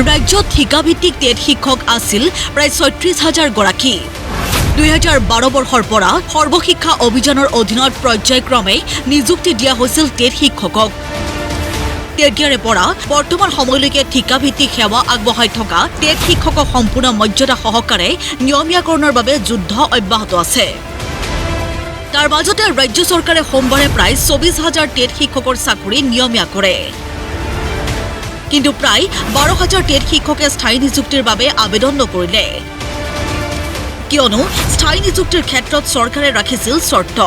ৰাজ্যত ঠিকাভিত্তিক টেট শিক্ষক আছিল প্ৰায় ৩৬,০০০ গৰাকী। ২০১২ বৰ্ষৰ পৰা সৰ্বশিক্ষা অভিযানৰ অধীনত পৰ্যায়ক্ৰমে নিযুক্তি দিয়া হৈছিল টেট শিক্ষকক। তেতিয়াৰে পৰা বৰ্তমান সময়লৈকে ঠিকাভিত্তিক সেৱা আগবঢ়াই থকা টেট শিক্ষকক সম্পূৰ্ণ মৰ্যাদা সহকাৰে নিয়মীয়াকৰণৰ বাবে যুদ্ধ অব্যাহত আছে। তাৰ মাজতে ৰাজ্য চৰকাৰে সোমবাৰে প্ৰায় ২৪,০০০ টেট শিক্ষকৰ চাকৰি নিয়মীয়া কৰে। কিন্তু প্ৰায় ১২,০০০ টেট শিক্ষকে স্থায়ী নিযুক্তিৰ বাবে আবেদন নকৰিলে, কিয়নো স্থায়ী নিযুক্তিৰ ক্ষেত্ৰত চৰকাৰে ৰাখিছিল চৰ্ত।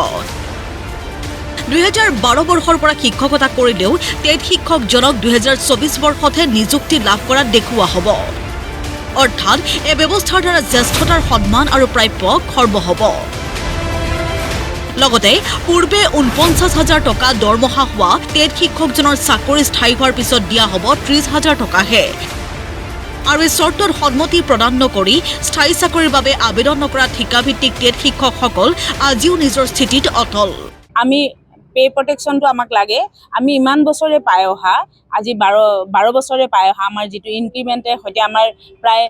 ২০১২ বৰ্ষৰ পৰা শিক্ষকতা কৰিলেও টেট শিক্ষকজনক ২০২৪ বৰ্ষতহে নিযুক্তি লাভ কৰাত দেখুওৱা হ'ব। অৰ্থাৎ এই ব্যৱস্থাৰ দ্বাৰা জ্যেষ্ঠতাৰ সন্মান আৰু প্ৰাপ্য খৰ্ব হ'ব। লগতে পূৰ্বে ৪৯,০০০ টকা দৰমহা হোৱা টেট শিক্ষকজনৰ চাকৰি স্থায়ী হোৱাৰ পিছত দিয়া হ'ব ৩০,০০০ টকাহে। আৰু এই চৰ্তত সন্মতি প্ৰদান নকৰি স্থায়ী চাকৰিৰ বাবে আবেদন নকৰা ঠিকাভিত্তিক টেট শিক্ষকসকল আজিও নিজৰ স্থিতিত অটল। আমি পে প্ৰটেকশ্যনটো আমাক লাগে। আমি ইমান বছৰে পাই অহা, আজি ১২ বছৰে পাই অহা আমাৰ যিটো ইনক্ৰিমেণ্টে সৈতে আমাৰ প্ৰায়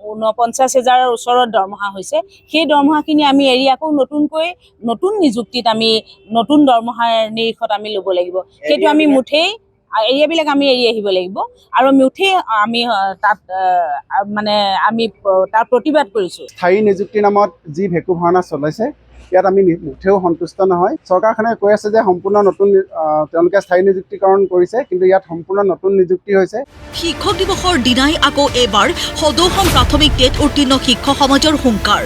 ৪৯,০০০ৰ ওচৰত দৰমহা হৈছে। সেই দৰমহাখিনি আমি এৰি আকৌ নতুন নিযুক্তিত আমি নতুন দৰমহাৰ নিৰিখত আমি ল'ব লাগিব। সেইটো আমি মুঠেই এৰিয়াবিলাক আমি এৰি আহিব লাগিব আৰু মুঠেই আমি তাত আমি তাৰ প্ৰতিবাদ কৰিছোঁ। স্থায়ী নিযুক্তিৰ নামত যি ভেকু ভাওনা চলাইছে, ইয়াত আমি মুঠেও সন্তুষ্ট নহয়। চৰকাৰখনে কৈ আছে যে সম্পূৰ্ণ নতুন তেওঁলোকে স্থায়ী নিযুক্তিকৰণ কৰিছে, কিন্তু ইয়াত সম্পূৰ্ণ নতুন নিযুক্তি হৈছে। শিক্ষক দিৱসৰ দিনাই আকৌ এইবাৰ সদৌসম প্ৰাথমিক টেট উত্তীৰ্ণ শিক্ষক সমাজৰ হুংকাৰ।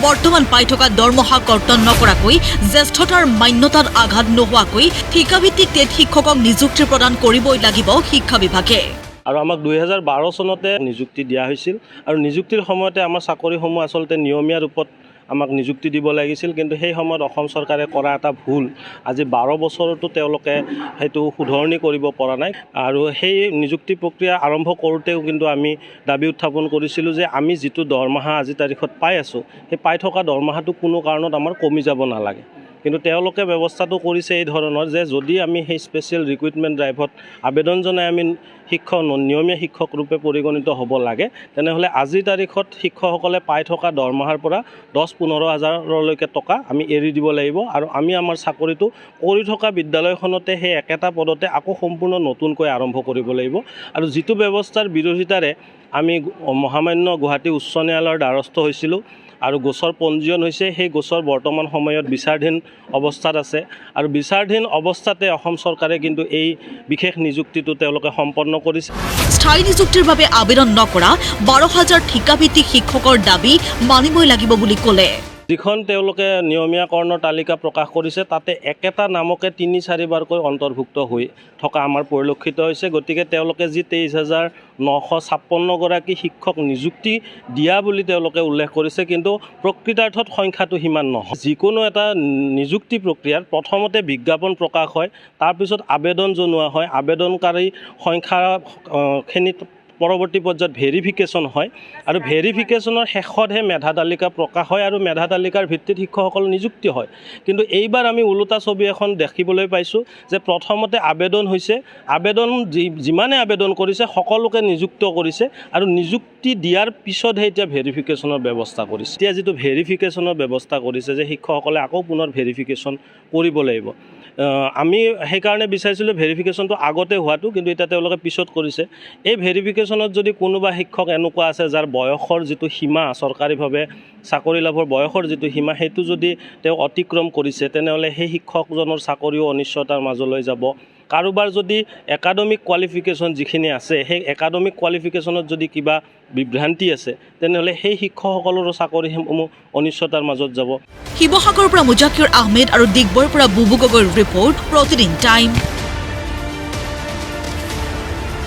বৰ্তমান পাই থকা দৰমহা কৰ্তন নকৰাকৈ, জ্যেষ্ঠতাৰ মান্যতাত আঘাত নোহোৱাকৈ ঠিকাভিত্তিক টেট শিক্ষকক নিযুক্তি প্ৰদান কৰিবই লাগিব শিক্ষা বিভাগে। আৰু আমাক ২০১২ চনতে নিযুক্তি দিয়া হৈছিল আৰু নিযুক্তিৰ সময়তে আমাৰ চাকৰিসমূহ আচলতে নিয়মীয়া ৰূপত আমাক নিযুক্তি দিব লাগিছিল। কিন্তু সেই সময়ত অসম চৰকাৰে কৰা এটা ভুল, আজি ১২ বছৰতো তেওঁলোকে সেইটো শুধৰণি কৰিব পৰা নাই। আৰু সেই নিযুক্তি প্ৰক্ৰিয়া আৰম্ভ কৰোঁতেও কিন্তু আমি দাবী উত্থাপন কৰিছিলোঁ যে আমি যিটো দৰমহা আজি তাৰিখত পাই আছোঁ, সেই পাই থকা দৰমহাটো কোনো কাৰণত আমাৰ কমি যাব নালাগে। কিন্তু তেওঁলোকে ব্যৱস্থাটো কৰিছে এই ধৰণৰ যে যদি আমি সেই স্পেচিয়েল ৰিক্ৰুইটমেণ্ট ড্ৰাইভত আবেদন জনাই আমি নিয়মীয়া শিক্ষক ৰূপে পৰিগণিত হ'ব লাগে, তেনেহ'লে আজিৰ তাৰিখত শিক্ষকসকলে পাই থকা দৰমহাৰ পৰা ১০-১৫ হাজাৰলৈকে টকা আমি এৰি দিব লাগিব আৰু আমি আমাৰ চাকৰিটো কৰি থকা বিদ্যালয়খনতে সেই একেটা পদতে আকৌ সম্পূৰ্ণ নতুনকৈ আৰম্ভ কৰিব লাগিব। আৰু যিটো ব্যৱস্থাৰ বিৰোধিতাৰে আমি মহামান্য গুৱাহাটী উচ্চ ন্যায়ালয়ৰ দ্বাৰস্থ হৈছিলোঁ আৰু গোচৰ পঞ্জীয়ন হৈছে, সেই গোচৰ বৰ্তমান সময়ত বিচাৰাধীন অৱস্থাত আছে। আৰু বিচাৰাধীন অৱস্থাতে অসম চৰকাৰে কিন্তু এই বিশেষ নিযুক্তিটো তেওঁলোকে সম্পন্ন কৰিছে। স্থায়ী নিযুক্তিৰ বাবে আবেদন নকৰা ১২,০০০ ঠিকাভিত্তিক শিক্ষকৰ দাবী মানিবই লাগিব বুলি ক'লে। যিখন তেওঁলোকে নিয়মীয়াকৰণৰ তালিকা প্ৰকাশ কৰিছে, তাতে একেটা নামকে ৩-৪ বাৰকৈ অন্তৰ্ভুক্ত হৈ থকা আমাৰ পৰিলক্ষিত হৈছে। গতিকে তেওঁলোকে যি ২৩,৯৫৬ গৰাকী শিক্ষক নিযুক্তি দিয়া বুলি তেওঁলোকে উল্লেখ কৰিছে, কিন্তু প্ৰকৃতাৰ্থত সংখ্যাটো সিমান নহয়। যিকোনো এটা নিযুক্তি প্ৰক্ৰিয়াৰ প্ৰথমতে বিজ্ঞাপন প্ৰকাশ হয়, তাৰপিছত আবেদন জনোৱা হয়, আবেদনকাৰী সংখ্যাখিনিত পৰৱৰ্তী পৰ্যায়ত ভেৰিফিকেশ্যন হয় আৰু ভেৰিফিকেশ্যনৰ শেষতহে মেধা তালিকা প্ৰকাশ হয় আৰু মেধা তালিকাৰ ভিত্তিত শিক্ষকসকল নিযুক্তি হয়। কিন্তু এইবাৰ আমি ওলোটা ছবি এখন দেখিবলৈ পাইছোঁ যে প্ৰথমতে আবেদন হৈছে, যিমানে আবেদন কৰিছে সকলোকে নিযুক্ত কৰিছে আৰু নিযুক্তি দিয়াৰ পিছতহে এতিয়া ভেৰিফিকেশ্যনৰ ব্যৱস্থা কৰিছে। এতিয়া যিটো ভেৰিফিকেশ্যনৰ ব্যৱস্থা কৰিছে যে শিক্ষকসকলে আকৌ পুনৰ ভেৰিফিকেশ্যন কৰিব লাগিব, আমি সেইকাৰণে বিচাৰিছিলোঁ ভেৰিফিকেশ্যনটো আগতে হোৱাটো, কিন্তু এতিয়া তেওঁলোকে পিছত কৰিছে। এই ভেৰিফিকেশ্যনত যদি কোনোবা শিক্ষক এনেকুৱা আছে যাৰ বয়সৰ যিটো সীমা, চৰকাৰীভাৱে চাকৰি লাভৰ বয়সৰ যিটো সীমা, সেইটো যদি তেওঁ অতিক্ৰম কৰিছে, তেনেহ'লে সেই শিক্ষকজনৰ চাকৰিও অনিশ্চয়তাৰ মাজলৈ যাব। কাৰোবাৰ যদি একাডেমিক কোৱালিফিকেশ্যন যিখিনি আছে, সেই একাডেমিক কোৱালিফিকেশ্যনত যদি কিবা বিভ্ৰান্তি আছে, তেনেহ'লে সেই শিক্ষকসকলৰো চাকৰিসমূহ অনিশ্চয়তাৰ মাজত যাব। শিৱসাগৰৰ পৰা মুজাকিৰ আহমেদ আৰু ডিগবৈৰ পৰা বুবু গগৈৰ ৰিপৰ্ট, প্ৰতিদিন টাইম।